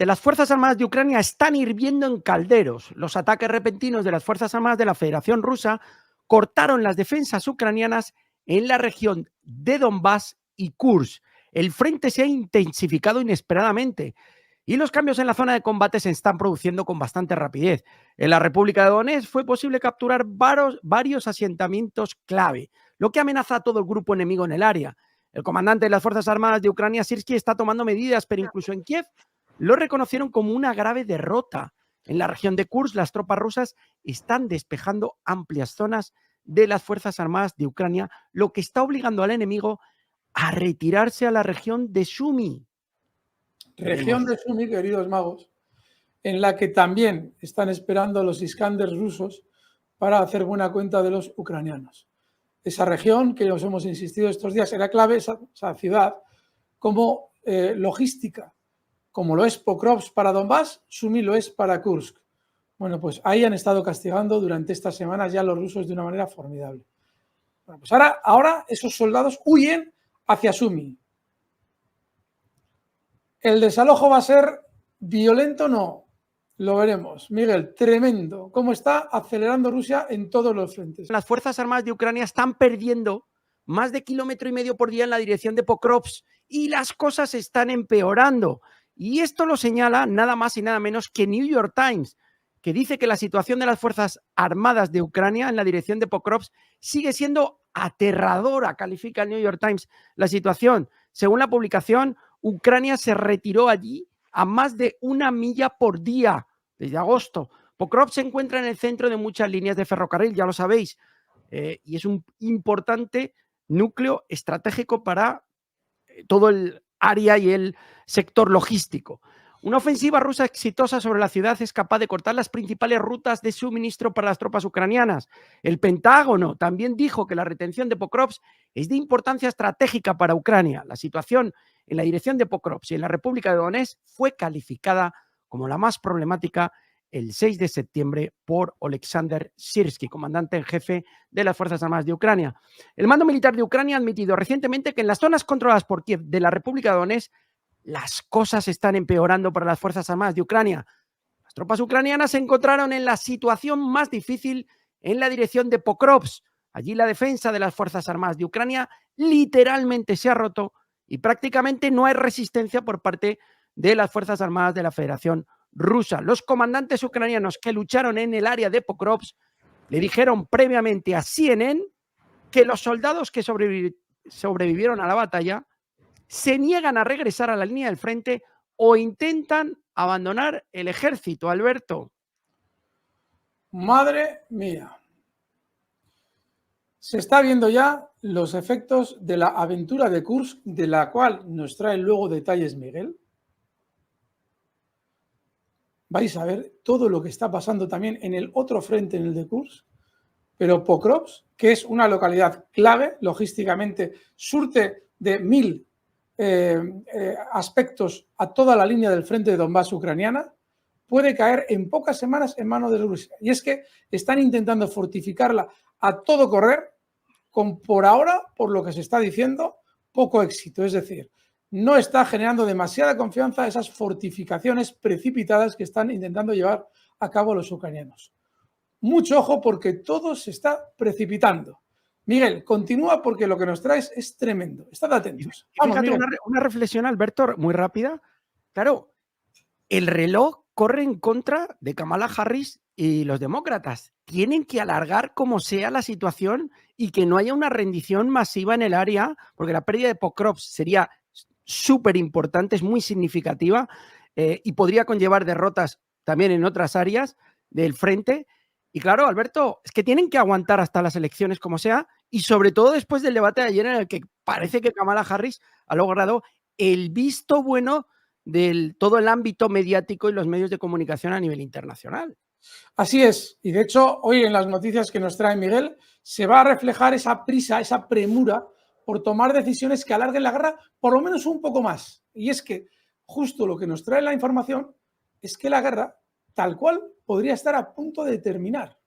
de las Fuerzas Armadas de Ucrania están hirviendo en calderos. Los ataques repentinos de las Fuerzas Armadas de la Federación Rusa cortaron las defensas ucranianas en la región de Donbass y Kursk. El frente se ha intensificado inesperadamente y los cambios en la zona de combate se están produciendo con bastante rapidez. En la República de Donetsk fue posible capturar varios asentamientos clave, lo que amenaza a todo el grupo enemigo en el área. El comandante de las Fuerzas Armadas de Ucrania, Sirsky, está tomando medidas, pero incluso en Kiev lo reconocieron como una grave derrota. En la región de Kursk, las tropas rusas están despejando amplias zonas de las Fuerzas Armadas de Ucrania, lo que está obligando al enemigo a retirarse a la región de Sumy. Región de Sumy, queridos magos, en la que también están esperando los Iskanders rusos para hacer buena cuenta de los ucranianos. Esa región, que os hemos insistido estos días, era clave, esa ciudad, como logística. Como lo es Pokrovsk para Donbass, Sumy lo es para Kursk. Bueno, pues ahí han estado castigando durante estas semanas ya los rusos de una manera formidable. Bueno, pues ahora esos soldados huyen hacia Sumy. ¿El desalojo va a ser violento? No. Lo veremos. Miguel, tremendo. ¿Cómo está acelerando Rusia en todos los frentes? Las Fuerzas Armadas de Ucrania están perdiendo más de 1,5 kilómetros por día en la dirección de Pokrovsk y las cosas están empeorando. Y esto lo señala nada más y nada menos que New York Times, que dice que la situación de las Fuerzas Armadas de Ucrania en la dirección de Pokrovsk sigue siendo aterradora, califica el New York Times la situación. Según la publicación, Ucrania se retiró allí a más de 1 milla por día desde agosto. Pokrovsk se encuentra en el centro de muchas líneas de ferrocarril, ya lo sabéis, y es un importante núcleo estratégico para todo el área y el sector logístico. Una ofensiva rusa exitosa sobre la ciudad es capaz de cortar las principales rutas de suministro para las tropas ucranianas. El Pentágono también dijo que la retención de Pokrovsk es de importancia estratégica para Ucrania. La situación en la dirección de Pokrovsk y en la República de Donetsk fue calificada como la más problemática el 6 de septiembre por Oleksandr Sirsky, comandante en jefe de las Fuerzas Armadas de Ucrania. El mando militar de Ucrania ha admitido recientemente que en las zonas controladas por Kiev de la República de Donetsk las cosas están empeorando para las Fuerzas Armadas de Ucrania. Las tropas ucranianas se encontraron en la situación más difícil en la dirección de Pokrovsk. Allí la defensa de las Fuerzas Armadas de Ucrania literalmente se ha roto y prácticamente no hay resistencia por parte de las Fuerzas Armadas de la Federación Rusa. Los comandantes ucranianos que lucharon en el área de Pokrovsk le dijeron previamente a CNN que los soldados que sobrevivieron a la batalla se niegan a regresar a la línea del frente o intentan abandonar el ejército, Alberto. Madre mía. Se está viendo ya los efectos de la aventura de Kursk, de la cual nos trae luego detalles Miguel. Vais a ver todo lo que está pasando también en el otro frente, en el de Kursk. Pero Pokrovsk, que es una localidad clave, logísticamente, surte de 1000 aspectos a toda la línea del frente de Donbass ucraniana, puede caer en pocas semanas en manos de Rusia. Y es que están intentando fortificarla a todo correr, con por ahora, por lo que se está diciendo, poco éxito. Es decir, no está generando demasiada confianza esas fortificaciones precipitadas que están intentando llevar a cabo los ucranianos. Mucho ojo porque todo se está precipitando. Miguel, continúa porque lo que nos traes es tremendo. Estad atentos. Vamos, fíjate, una reflexión, Alberto, muy rápida. Claro, el reloj corre en contra de Kamala Harris y los demócratas. Tienen que alargar como sea la situación y que no haya una rendición masiva en el área, porque la pérdida de Pokrovsk sería súper importante, es muy significativa y podría conllevar derrotas también en otras áreas del frente. Y claro, Alberto, es que tienen que aguantar hasta las elecciones como sea y sobre todo después del debate de ayer en el que parece que Kamala Harris ha logrado el visto bueno de todo el ámbito mediático y los medios de comunicación a nivel internacional. Así es, y de hecho hoy en las noticias que nos trae Miguel se va a reflejar esa prisa, esa premura por tomar decisiones que alarguen la guerra por lo menos un poco más. Y es que justo lo que nos trae la información es que la guerra, tal cual, podría estar a punto de terminar.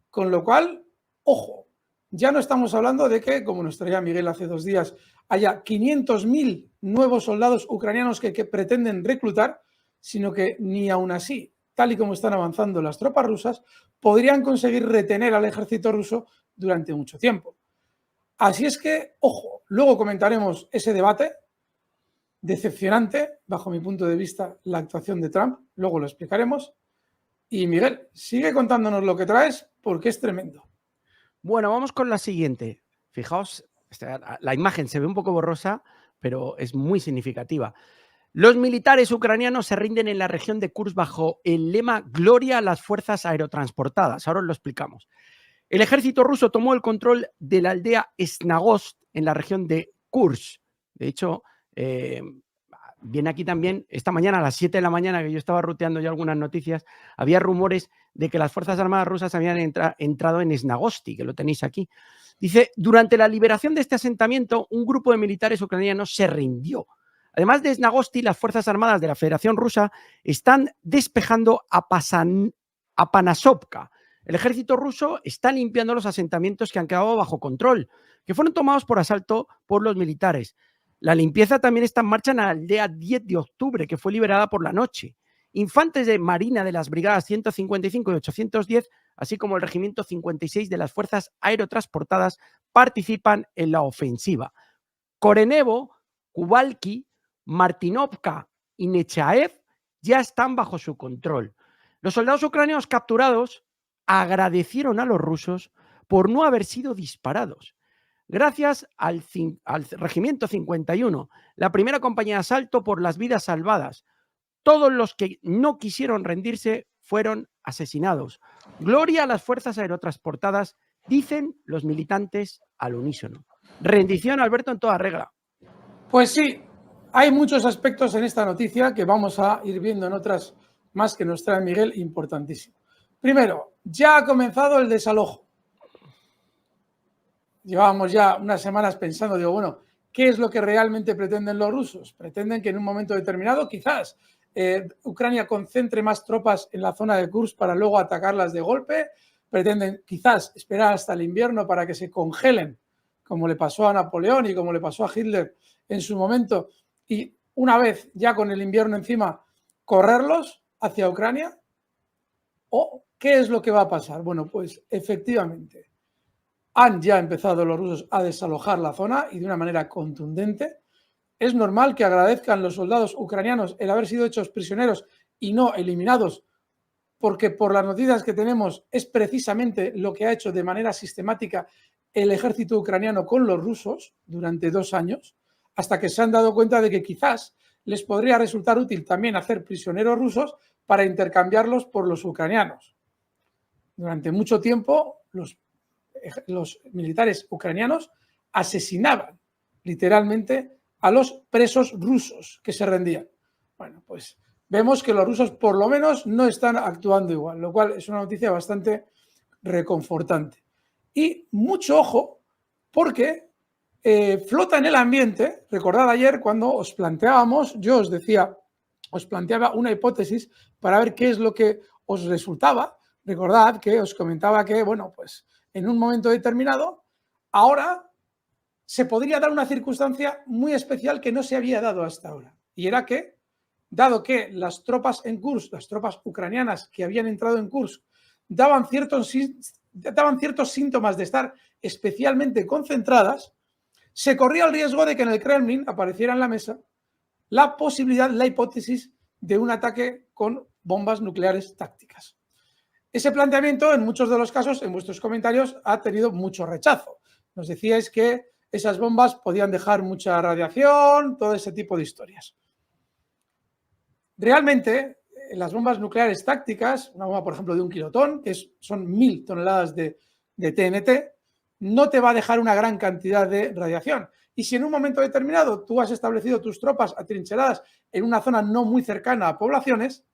Con lo cual, ojo, ya no estamos hablando de que, como nos traía Miguel hace 2 días, haya 500.000 nuevos soldados ucranianos que pretenden reclutar, sino que ni aún así, tal y como están avanzando las tropas rusas, podrían conseguir retener al ejército ruso durante mucho tiempo. Así es que, ojo, luego comentaremos ese debate. Decepcionante, bajo mi punto de vista, la actuación de Trump, luego lo explicaremos. Y Miguel, sigue contándonos lo que traes porque es tremendo. Bueno, vamos con la siguiente. Fijaos, la imagen se ve un poco borrosa, pero es muy significativa. Los militares ucranianos se rinden en la región de Kursk bajo el lema Gloria a las fuerzas aerotransportadas. Ahora os lo explicamos. El ejército ruso tomó el control de la aldea Snagost en la región de Kursk. De hecho, viene aquí también, esta mañana a las 7 de la mañana, que yo estaba ruteando ya algunas noticias, había rumores de que las Fuerzas Armadas rusas habían entrado en Snagosti, que lo tenéis aquí. Dice, durante la liberación de este asentamiento, un grupo de militares ucranianos se rindió. Además de Snagosti, las Fuerzas Armadas de la Federación Rusa están despejando a Panasovka. El ejército ruso está limpiando los asentamientos que han quedado bajo control, que fueron tomados por asalto por los militares. La limpieza también está en marcha en la aldea 10 de octubre, que fue liberada por la noche. Infantes de Marina de las brigadas 155 y 810, así como el regimiento 56 de las fuerzas aerotransportadas, participan en la ofensiva. Korenevo, Kubalki, Martinovka y Nechaev ya están bajo su control. Los soldados ucranianos capturados agradecieron a los rusos por no haber sido disparados. Gracias al Regimiento 51, la primera compañía de asalto por las vidas salvadas. Todos los que no quisieron rendirse fueron asesinados. Gloria a las fuerzas aerotransportadas, dicen los militantes al unísono. Rendición, Alberto, en toda regla. Pues sí, hay muchos aspectos en esta noticia que vamos a ir viendo en otras más que nos trae Miguel, importantísimo. Primero, ya ha comenzado el desalojo. Llevábamos ya unas semanas pensando, digo, bueno, ¿qué es lo que realmente pretenden los rusos? Pretenden que en un momento determinado, quizás, Ucrania concentre más tropas en la zona de Kursk para luego atacarlas de golpe. Pretenden quizás esperar hasta el invierno para que se congelen, como le pasó a Napoleón y como le pasó a Hitler en su momento, y una vez ya con el invierno encima, correrlos hacia Ucrania. ¿O qué es lo que va a pasar? Bueno, pues efectivamente han ya empezado los rusos a desalojar la zona y de una manera contundente. Es normal que agradezcan los soldados ucranianos el haber sido hechos prisioneros y no eliminados, porque por las noticias que tenemos es precisamente lo que ha hecho de manera sistemática el ejército ucraniano con los rusos durante 2 años, hasta que se han dado cuenta de que quizás les podría resultar útil también hacer prisioneros rusos para intercambiarlos por los ucranianos. Durante mucho tiempo, los militares ucranianos asesinaban literalmente a los presos rusos que se rendían. Bueno, pues vemos que los rusos por lo menos no están actuando igual, lo cual es una noticia bastante reconfortante. Y mucho ojo, porque flota en el ambiente. Recordad ayer cuando os planteábamos, yo os decía, os planteaba una hipótesis para ver qué es lo que os resultaba. Recordad que os comentaba que, bueno, pues en un momento determinado, ahora se podría dar una circunstancia muy especial que no se había dado hasta ahora. Y era que, dado que las tropas en Kursk, las tropas ucranianas que habían entrado en Kursk, daban ciertos síntomas de estar especialmente concentradas, se corría el riesgo de que en el Kremlin apareciera en la mesa la posibilidad, la hipótesis de un ataque con bombas nucleares tácticas. Ese planteamiento, en muchos de los casos, en vuestros comentarios, ha tenido mucho rechazo. Nos decíais que esas bombas podían dejar mucha radiación, todo ese tipo de historias. Realmente, las bombas nucleares tácticas, una bomba, por ejemplo, de 1 kilotón, que son 1000 toneladas de TNT, no te va a dejar una gran cantidad de radiación. Y si en un momento determinado tú has establecido tus tropas atrincheradas en una zona no muy cercana a poblaciones,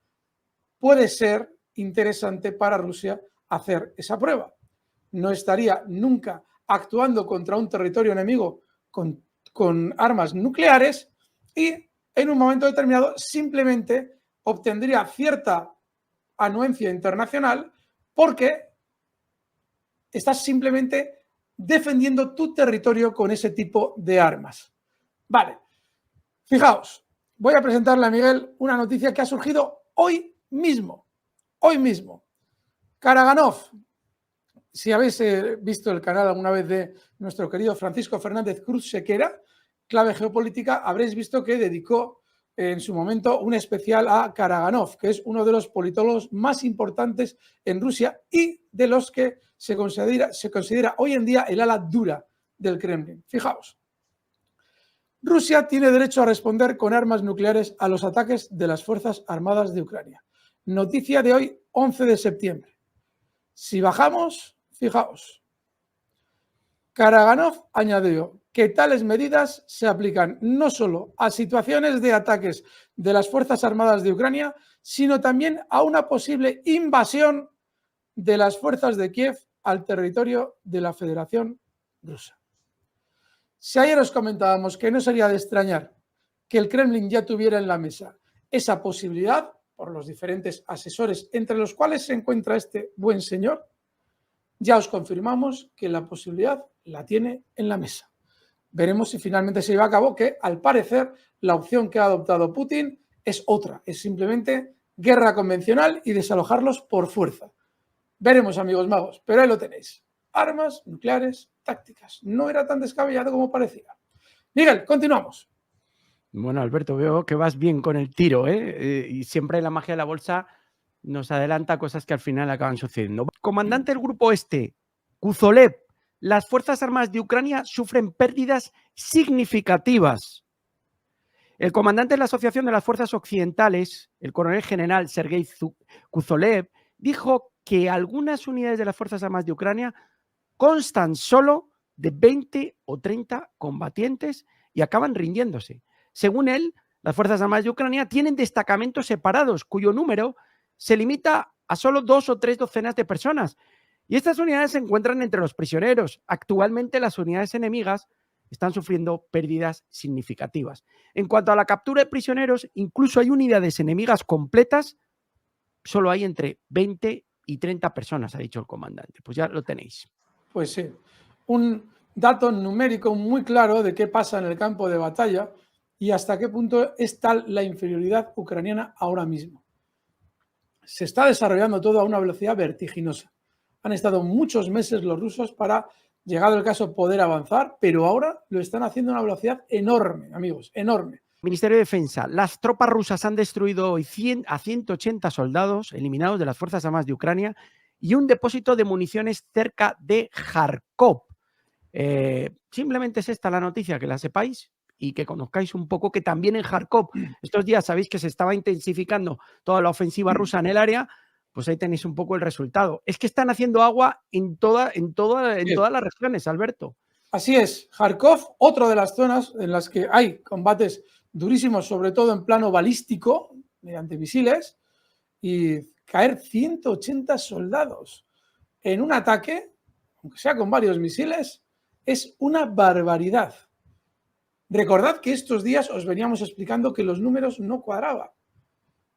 puede ser interesante para Rusia hacer esa prueba. No estaría nunca actuando contra un territorio enemigo con armas nucleares y en un momento determinado simplemente obtendría cierta anuencia internacional porque estás simplemente defendiendo tu territorio con ese tipo de armas. Vale, fijaos, voy a presentarle a Miguel una noticia que ha surgido hoy mismo. Hoy mismo. Karaganov. Si habéis visto el canal alguna vez de nuestro querido Francisco Fernández Cruz Sequera, Clave Geopolítica, habréis visto que dedicó en su momento un especial a Karaganov, que es uno de los politólogos más importantes en Rusia y de los que se considera hoy en día el ala dura del Kremlin. Fijaos, Rusia tiene derecho a responder con armas nucleares a los ataques de las Fuerzas Armadas de Ucrania. Noticia de hoy, 11 de septiembre. Si bajamos, fijaos, Karaganov añadió que tales medidas se aplican no solo a situaciones de ataques de las Fuerzas Armadas de Ucrania, sino también a una posible invasión de las fuerzas de Kiev al territorio de la Federación Rusa. Si ayer os comentábamos que no sería de extrañar que el Kremlin ya tuviera en la mesa esa posibilidad, por los diferentes asesores entre los cuales se encuentra este buen señor, ya os confirmamos que la posibilidad la tiene en la mesa. Veremos si finalmente se lleva a cabo, que al parecer la opción que ha adoptado Putin es otra, es simplemente guerra convencional y desalojarlos por fuerza. Veremos, amigos magos, pero ahí lo tenéis. Armas nucleares tácticas. No era tan descabellado como parecía. Miguel, continuamos. Bueno, Alberto, veo que vas bien con el tiro, ¿eh? Y siempre la magia de la bolsa nos adelanta cosas que al final acaban sucediendo. Comandante del Grupo Este, Kuzolev, las Fuerzas Armadas de Ucrania sufren pérdidas significativas. El comandante de la Asociación de las Fuerzas Occidentales, el coronel general Sergei Kuzolev, dijo que algunas unidades de las Fuerzas Armadas de Ucrania constan solo de 20 o 30 combatientes y acaban rindiéndose. Según él, las Fuerzas Armadas de Ucrania tienen destacamentos separados cuyo número se limita a solo 2 o 3 docenas de personas. Y estas unidades se encuentran entre los prisioneros. Actualmente las unidades enemigas están sufriendo pérdidas significativas. En cuanto a la captura de prisioneros, incluso hay unidades enemigas completas, solo hay entre 20 y 30 personas, ha dicho el comandante. Pues ya lo tenéis. Pues sí, un dato numérico muy claro de qué pasa en el campo de batalla y hasta qué punto es tal la inferioridad ucraniana ahora mismo. Se está desarrollando todo a una velocidad vertiginosa. Han estado muchos meses los rusos para, llegado el caso, poder avanzar, pero ahora lo están haciendo a una velocidad enorme, amigos, enorme. Ministerio de Defensa. Las tropas rusas han destruido hoy a 180 soldados eliminados de las Fuerzas Armadas de Ucrania y un depósito de municiones cerca de Kharkov. Simplemente es esta la noticia, que la sepáis y que conozcáis un poco que también en Kharkov, estos días sabéis que se estaba intensificando toda la ofensiva rusa en el área, pues ahí tenéis un poco el resultado. Es que están haciendo agua en todas las regiones, Alberto. Así es, Kharkov, otra de las zonas en las que hay combates durísimos, sobre todo en plano balístico, mediante misiles, y caer 180 soldados en un ataque, aunque sea con varios misiles, es una barbaridad. Recordad que estos días os veníamos explicando que los números no cuadraban.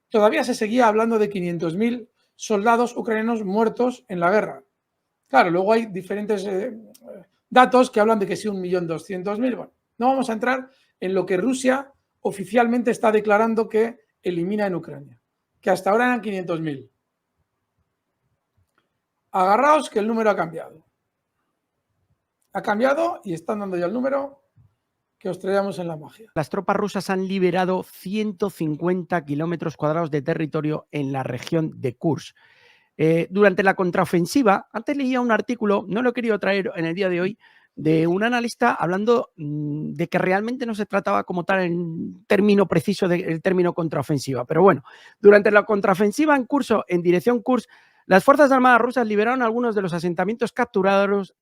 Todavía se seguía hablando de 500.000 soldados ucranianos muertos en la guerra. Claro, luego hay diferentes datos que hablan de que sí, 1.200.000. Bueno, no vamos a entrar en lo que Rusia oficialmente está declarando que elimina en Ucrania, que hasta ahora eran 500.000. Agarraos que el número ha cambiado. Ha cambiado y están dando ya el número que os traíamos en la magia. Las tropas rusas han liberado 150 kilómetros cuadrados de territorio en la región de Kursk. Durante la contraofensiva, antes leía un artículo, no lo he querido traer en el día de hoy, de un analista hablando de que realmente no se trataba como tal en término preciso del término contraofensiva. Pero bueno, durante la contraofensiva en curso en dirección Kursk, las Fuerzas Armadas rusas liberaron algunos de los asentamientos capturados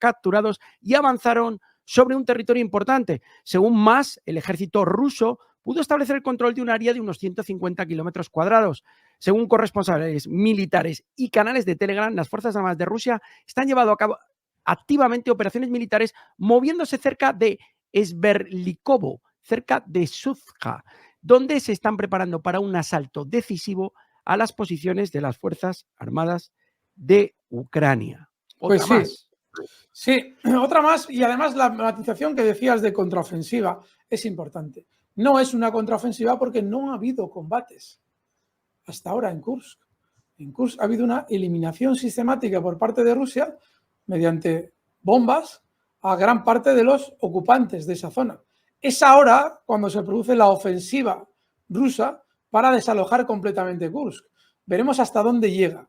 y avanzaron sobre un territorio importante. Según más, el ejército ruso pudo establecer el control de un área de unos 150 kilómetros cuadrados. Según corresponsables militares y canales de Telegram, las Fuerzas Armadas de Rusia están llevando a cabo activamente operaciones militares moviéndose cerca de Sverlikovo, cerca de Suzhka, donde se están preparando para un asalto decisivo a las posiciones de las Fuerzas Armadas de Ucrania. Pues sí. Sí, otra más, y además la matización que decías de contraofensiva es importante. No es una contraofensiva porque no ha habido combates hasta ahora en Kursk. En Kursk ha habido una eliminación sistemática por parte de Rusia mediante bombas a gran parte de los ocupantes de esa zona. Es ahora cuando se produce la ofensiva rusa para desalojar completamente Kursk. Veremos hasta dónde llega,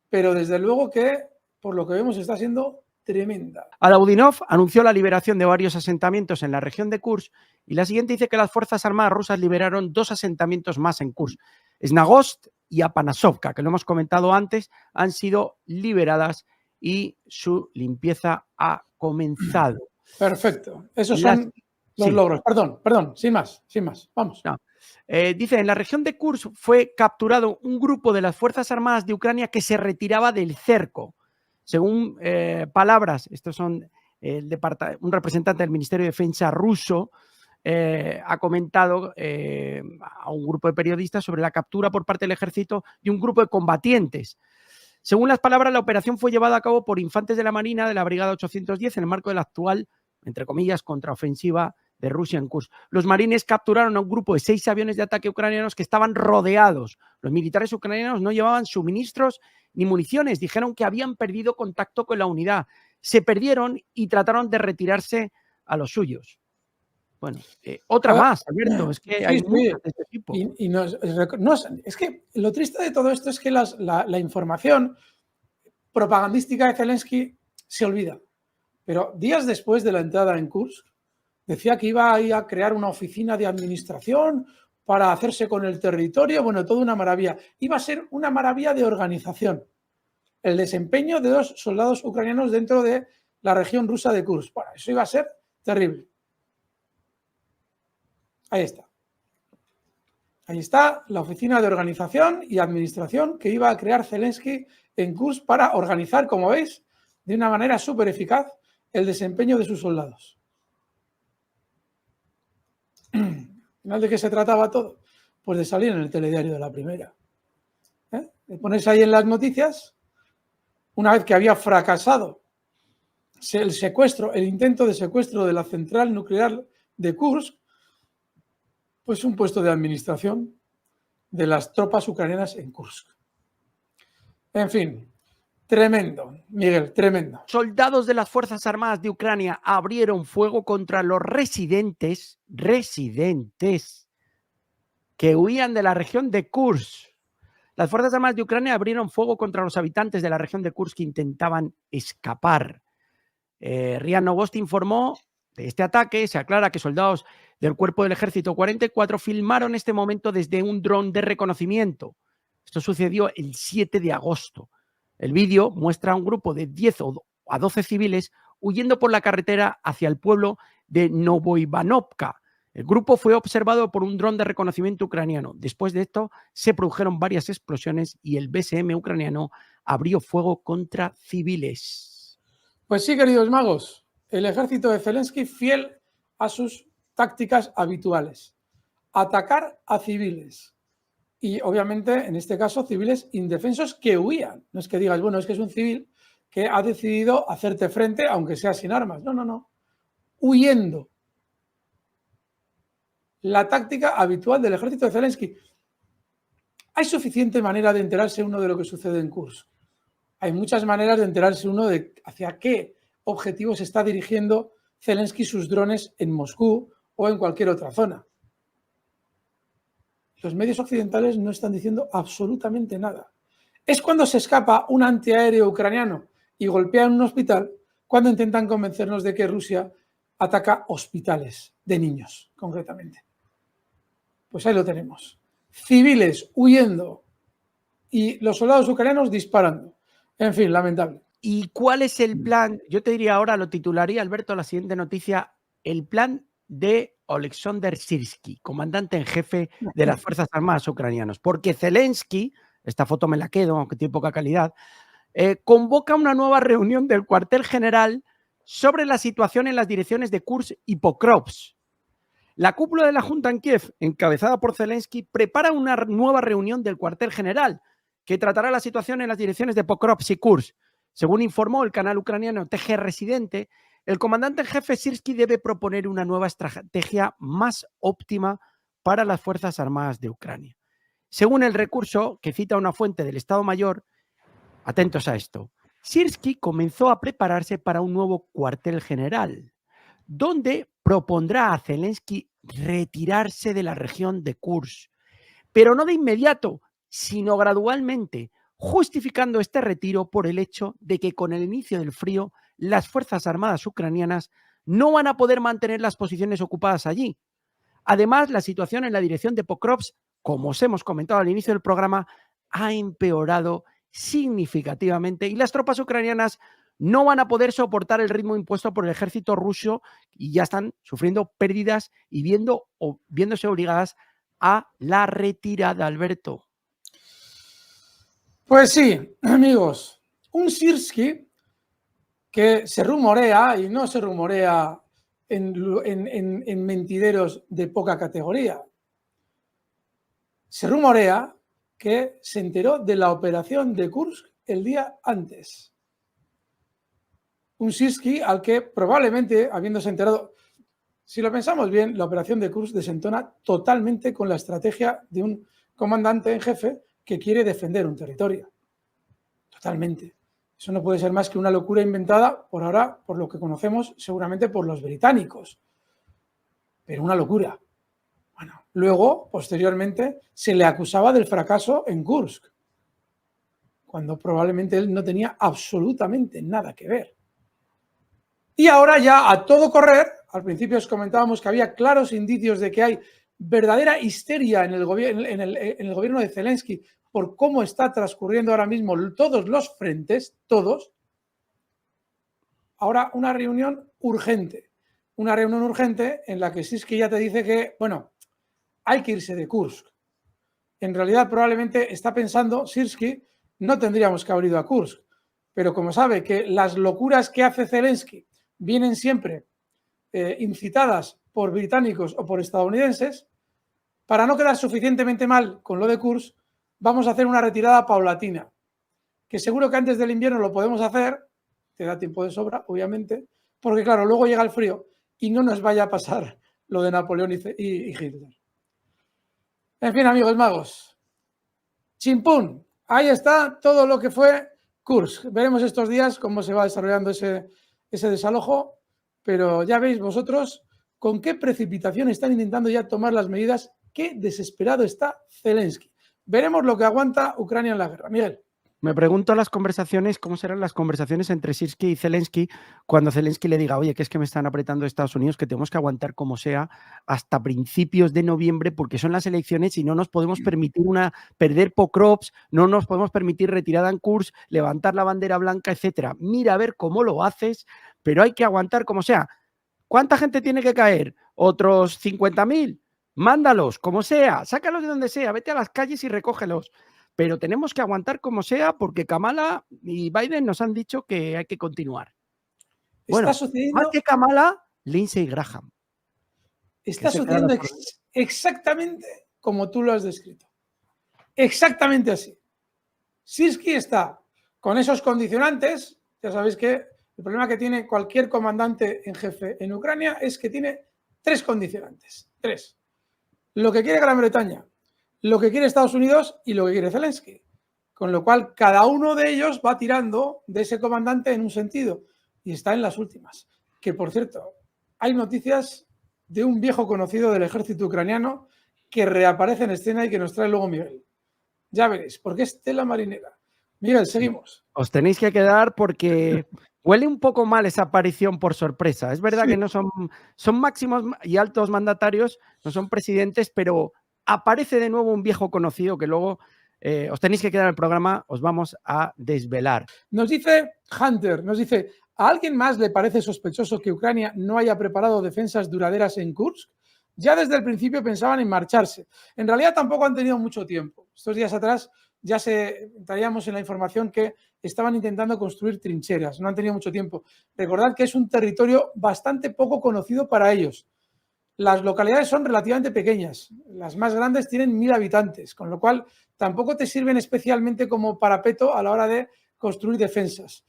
pero desde luego que, por lo que vemos, está siendo tremenda. Adaudinov anunció la liberación de varios asentamientos en la región de Kursk y la siguiente dice que las Fuerzas Armadas rusas liberaron 2 asentamientos más en Kursk. Snagost y Apanasovka, que lo hemos comentado antes, han sido liberadas y su limpieza ha comenzado. Perfecto. Esos son los logros. Perdón, sin más. Vamos. No. Dice, en la región de Kursk fue capturado un grupo de las Fuerzas Armadas de Ucrania que se retiraba del cerco. Según palabras, estos son un representante del Ministerio de Defensa ruso, ha comentado a un grupo de periodistas sobre la captura por parte del ejército de un grupo de combatientes. Según las palabras, la operación fue llevada a cabo por infantes de la Marina de la Brigada 810 en el marco de la actual, entre comillas, contraofensiva de Rusia en Kursk. Los marines capturaron a un grupo de 6 aviones de ataque ucranianos que estaban rodeados. Los militares ucranianos no llevaban suministros ni municiones. Dijeron que habían perdido contacto con la unidad. Se perdieron y trataron de retirarse a los suyos. Bueno, otra más, Alberto, es que hay muchas de este tipo. Es que lo triste de todo esto es que la información propagandística de Zelensky se olvida. Pero días después de la entrada en Kursk, decía que iba a crear una oficina de administración para hacerse con el territorio. Bueno, toda una maravilla. Iba a ser una maravilla de organización. El desempeño de los soldados ucranianos dentro de la región rusa de Kursk. Bueno, eso iba a ser terrible. Ahí está. Ahí está la oficina de organización y administración que iba a crear Zelensky en Kursk para organizar, como veis, de una manera súper eficaz el desempeño de sus soldados. ¿Al final de qué se trataba todo? Pues de salir en el telediario de la primera. De ponerse ahí en las noticias, una vez que había fracasado el secuestro, el intento de secuestro de la central nuclear de Kursk, pues un puesto de administración de las tropas ucranianas en Kursk. En fin, tremendo, Miguel, tremendo. Soldados de las Fuerzas Armadas de Ucrania abrieron fuego contra los residentes que huían de la región de Kursk. Las Fuerzas Armadas de Ucrania abrieron fuego contra los habitantes de la región de Kursk que intentaban escapar. RIA Novosti informó de este ataque. Se aclara que soldados del Cuerpo del Ejército 44 filmaron este momento desde un dron de reconocimiento. Esto sucedió el 7 de agosto. El vídeo muestra a un grupo de 10 a 12 civiles huyendo por la carretera hacia el pueblo de Novoivanovka. El grupo fue observado por un dron de reconocimiento ucraniano. Después de esto, se produjeron varias explosiones y el BSM ucraniano abrió fuego contra civiles. Pues sí, queridos magos, el ejército de Zelensky fiel a sus tácticas habituales. Atacar a civiles. Y obviamente, en este caso, civiles indefensos que huían. No es que digas, bueno, es que es un civil que ha decidido hacerte frente, aunque sea sin armas. No. Huyendo. La táctica habitual del ejército de Zelensky. Hay suficiente manera de enterarse uno de lo que sucede en Kursk. Hay muchas maneras de enterarse uno de hacia qué objetivo se está dirigiendo Zelensky sus drones en Moscú o en cualquier otra zona. Los medios occidentales no están diciendo absolutamente nada. Es cuando se escapa un antiaéreo ucraniano y golpea en un hospital cuando intentan convencernos de que Rusia ataca hospitales de niños, concretamente. Pues ahí lo tenemos. Civiles huyendo y los soldados ucranianos disparando. En fin, lamentable. ¿Y cuál es el plan? Yo te diría ahora, lo titularía, Alberto, la siguiente noticia, el plan de Oleksandr Syrskyi, comandante en jefe de las Fuerzas Armadas ucranianas. Porque Zelensky, esta foto me la quedo, aunque tiene poca calidad, convoca una nueva reunión del cuartel general sobre la situación en las direcciones de Kursk y Pokrovsk. La cúpula de la Junta en Kiev, encabezada por Zelensky, prepara una nueva reunión del cuartel general que tratará la situación en las direcciones de Pokrovsk y Kursk. Según informó el canal ucraniano TG Residente, El comandante en jefe Sirski debe proponer una nueva estrategia más óptima para las Fuerzas Armadas de Ucrania. Según el recurso que cita una fuente del Estado Mayor, atentos a esto, Sirski comenzó a prepararse para un nuevo cuartel general, donde propondrá a Zelensky retirarse de la región de Kursk, pero no de inmediato, sino gradualmente, justificando este retiro por el hecho de que con el inicio del frío, las Fuerzas Armadas ucranianas no van a poder mantener las posiciones ocupadas allí. Además, la situación en la dirección de Pokrovsk, como os hemos comentado al inicio del programa, ha empeorado significativamente y las tropas ucranianas no van a poder soportar el ritmo impuesto por el ejército ruso y ya están sufriendo pérdidas y viéndose obligadas a la retirada, Alberto. Pues sí, amigos, un Sirski que se rumorea, y no se rumorea en mentideros de poca categoría, se rumorea que se enteró de la operación de Kursk el día antes. Un Sirski al que probablemente, habiéndose enterado, si lo pensamos bien, la operación de Kursk desentona totalmente con la estrategia de un comandante en jefe que quiere defender un territorio. Totalmente. Eso no puede ser más que una locura inventada por ahora, por lo que conocemos, seguramente por los británicos. Pero una locura. Bueno, luego, posteriormente, se le acusaba del fracaso en Kursk, cuando probablemente él no tenía absolutamente nada que ver. Y ahora ya a todo correr, al principio os comentábamos que había claros indicios de que hay verdadera histeria en el gobierno de Zelensky por cómo está transcurriendo ahora mismo todos los frentes, todos. Ahora una reunión urgente en la que Sirski ya te dice que, bueno, hay que irse de Kursk. En realidad probablemente está pensando Sirski, no tendríamos que haber ido a Kursk, pero como sabe que las locuras que hace Zelensky vienen siempre incitadas por británicos o por estadounidenses, para no quedar suficientemente mal con lo de Kursk, vamos a hacer una retirada paulatina, que seguro que antes del invierno lo podemos hacer, te da tiempo de sobra, obviamente, porque claro, luego llega el frío y no nos vaya a pasar lo de Napoleón y Hitler. En fin, amigos magos, chimpún, ahí está todo lo que fue Kursk. Veremos estos días cómo se va desarrollando ese desalojo, pero ya veis vosotros con qué precipitación están intentando ya tomar las medidas. Qué desesperado está Zelensky. Veremos lo que aguanta Ucrania en la guerra. Miguel. Me pregunto las conversaciones, cómo serán las conversaciones entre Sirski y Zelensky cuando Zelensky le diga, oye, que es que me están apretando Estados Unidos, que tenemos que aguantar como sea hasta principios de noviembre porque son las elecciones y no nos podemos permitir perder Pokrovsk, no nos podemos permitir retirada en Kursk, levantar la bandera blanca, etcétera. Mira a ver cómo lo haces, pero hay que aguantar como sea. ¿Cuánta gente tiene que caer? ¿Otros 50.000? Mándalos, como sea, sácalos de donde sea, vete a las calles y recógelos. Pero tenemos que aguantar como sea porque Kamala y Biden nos han dicho que hay que continuar. Bueno, más que Kamala, Lindsey Graham. Está sucediendo exactamente como tú lo has descrito. Exactamente así. Sirski está con esos condicionantes. Ya sabéis que el problema que tiene cualquier comandante en jefe en Ucrania es que tiene 3 condicionantes. 3. Lo que quiere Gran Bretaña, lo que quiere Estados Unidos y lo que quiere Zelensky. Con lo cual, cada uno de ellos va tirando de ese comandante en un sentido. Y está en las últimas. Que, por cierto, hay noticias de un viejo conocido del ejército ucraniano que reaparece en escena y que nos trae luego Miguel. Ya veréis, porque es tela marinera. Miguel, seguimos. Os tenéis que quedar porque huele un poco mal esa aparición por sorpresa. Es verdad que no son máximos y altos mandatarios, no son presidentes, pero aparece de nuevo un viejo conocido que luego os tenéis que quedar en el programa, os vamos a desvelar. Nos dice Hunter, ¿a alguien más le parece sospechoso que Ucrania no haya preparado defensas duraderas en Kursk? Ya desde el principio pensaban en marcharse. En realidad tampoco han tenido mucho tiempo. Estos días atrás ya traíamos en la información que estaban intentando construir trincheras, no han tenido mucho tiempo. Recordad que es un territorio bastante poco conocido para ellos. Las localidades son relativamente pequeñas, las más grandes tienen 1000 habitantes, con lo cual tampoco te sirven especialmente como parapeto a la hora de construir defensas.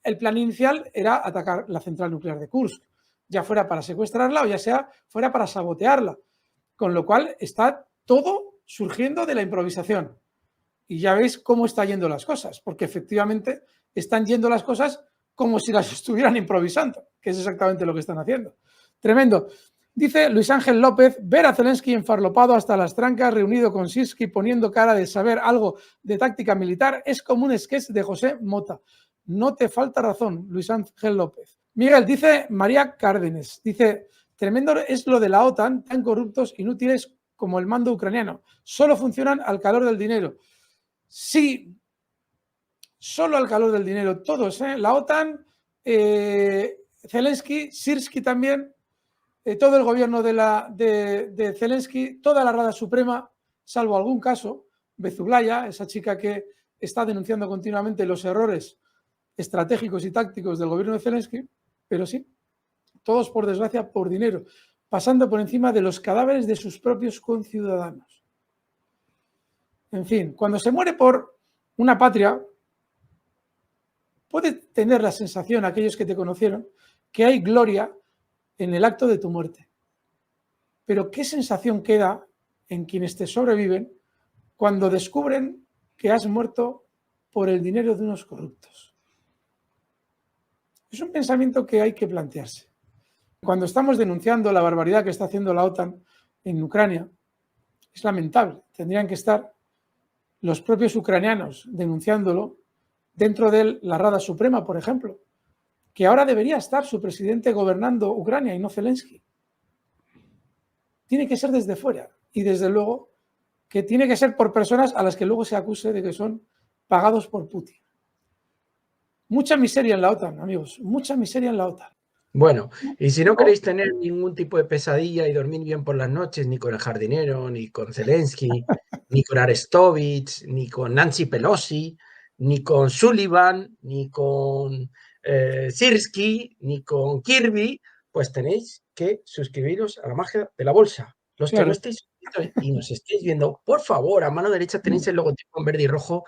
el plan inicial era atacar la central nuclear de Kursk, ya fuera para secuestrarla o ya sea fuera para sabotearla. Con lo cual está todo surgiendo de la improvisación. Y ya veis cómo están yendo las cosas, porque efectivamente están yendo las cosas como si las estuvieran improvisando, que es exactamente lo que están haciendo. Tremendo. Dice Luis Ángel López, ver a Zelensky enfarlopado hasta las trancas, reunido con Sirski, poniendo cara de saber algo de táctica militar, es como un sketch de José Mota. No te falta razón, Luis Ángel López. Miguel, dice María Cárdenas, dice, tremendo es lo de la OTAN, tan corruptos, inútiles como el mando ucraniano. Solo funcionan al calor del dinero. Sí, solo al calor del dinero, todos, la OTAN, Zelensky, Sirski también, todo el gobierno de Zelensky, toda la Rada Suprema, salvo algún caso, Bezuglaya, esa chica que está denunciando continuamente los errores estratégicos y tácticos del gobierno de Zelensky, pero sí, todos por desgracia por dinero, pasando por encima de los cadáveres de sus propios conciudadanos. En fin, cuando se muere por una patria, puede tener la sensación, aquellos que te conocieron, que hay gloria en el acto de tu muerte. Pero ¿qué sensación queda en quienes te sobreviven cuando descubren que has muerto por el dinero de unos corruptos? Es un pensamiento que hay que plantearse. Cuando estamos denunciando la barbaridad que está haciendo la OTAN en Ucrania, es lamentable. Tendrían que estar los propios ucranianos denunciándolo dentro de la Rada Suprema, por ejemplo, que ahora debería estar su presidente gobernando Ucrania y no Zelensky. Tiene que ser desde fuera y desde luego que tiene que ser por personas a las que luego se acuse de que son pagados por Putin. Mucha miseria en la OTAN, amigos, mucha miseria en la OTAN. Bueno, y si no queréis tener ningún tipo de pesadilla y dormir bien por las noches, ni con el jardinero, ni con Zelensky, ni con Arestovich, ni con Nancy Pelosi, ni con Sullivan, ni con Sirski, ni con Kirby, pues tenéis que suscribiros a la magia de la bolsa. Los que no estéis suscritos y nos estéis viendo, por favor, a mano derecha tenéis el logotipo en verde y rojo